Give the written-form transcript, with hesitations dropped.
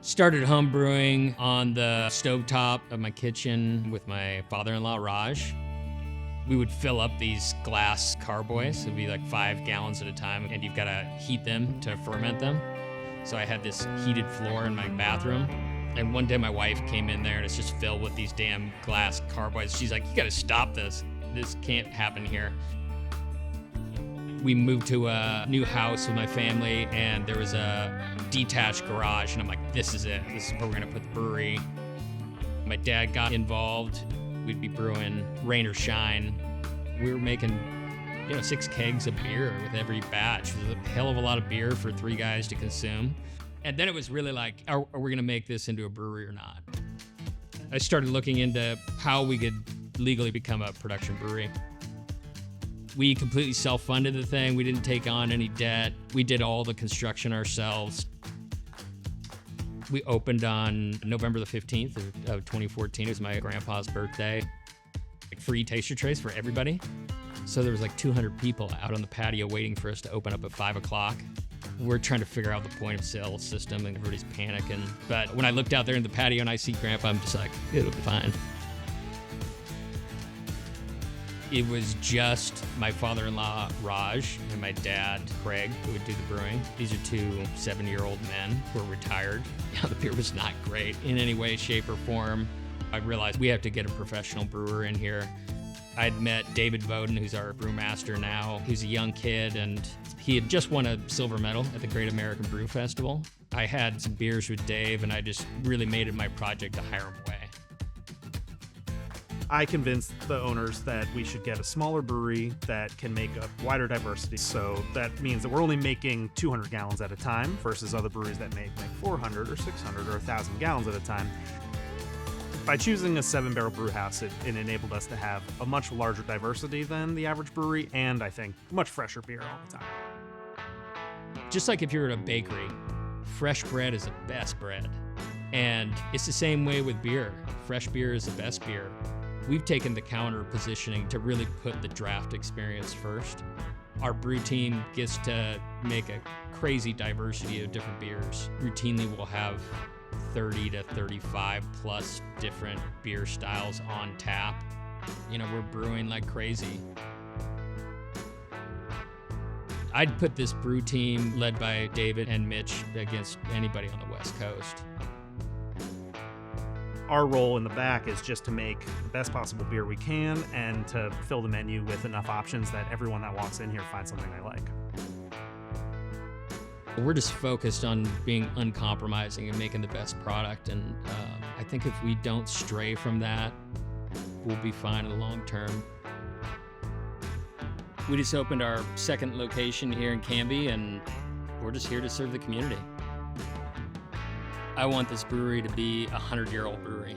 Started home brewing on the stovetop of my kitchen with my father-in-law, Raj. We would fill up these glass carboys. It'd be like 5 gallons at a time, and you've got to heat them to ferment them. So I had this heated floor in my bathroom. And one day my wife came in there and it's just filled with these damn glass carboys. She's like, you got to stop this. This can't happen here. We moved to a new house with my family, and there was a detached garage, and I'm like, this is it. This is where we're gonna put the brewery. My dad got involved. We'd be brewing rain or shine. We were making 6 kegs of beer with every batch. It was a hell of a lot of beer for 3 guys to consume. And then it was really like, are we gonna make this into a brewery or not? I started looking into how we could legally become a production brewery. We completely self-funded the thing. We didn't take on any debt. We did all the construction ourselves. We opened on November the 15th of 2014. It was my grandpa's birthday. Free taster trays for everybody. So there was like 200 people out on the patio waiting for us to open up at 5 o'clock. We're trying to figure out the point of sale system, and everybody's panicking. But when I looked out there in the patio and I see Grandpa, I'm just like, it'll be fine. It was just my father-in-law, Raj, and my dad, Craig, who would do the brewing. These are 2 7-year-old men who are retired. The beer was not great in any way, shape, or form. I realized we have to get a professional brewer in here. I'd met David Voden, who's our brewmaster now. He's a young kid, and he had just won a silver medal at the Great American Brew Festival. I had some beers with Dave, and I just really made it my project to hire him away. I convinced the owners that we should get a smaller brewery that can make a wider diversity. So that means that we're only making 200 gallons at a time versus other breweries that make like 400 or 600 or 1,000 gallons at a time. By choosing a 7-barrel brew house, it enabled us to have a much larger diversity than the average brewery, and I think much fresher beer all the time. Just like if you're at a bakery, fresh bread is the best bread. And it's the same way with beer. Fresh beer is the best beer. We've taken the counter positioning to really put the draft experience first. Our brew team gets to make a crazy diversity of different beers. Routinely, we'll have 30 to 35 plus different beer styles on tap. We're brewing like crazy. I'd put this brew team led by David and Mitch against anybody on the West Coast. Our role in the back is just to make the best possible beer we can and to fill the menu with enough options that everyone that walks in here finds something they like. We're just focused on being uncompromising and making the best product, and I think if we don't stray from that, we'll be fine in the long term. We just opened our 2nd location here in Canby, and we're just here to serve the community. I want this brewery to be a 100-year-old brewery.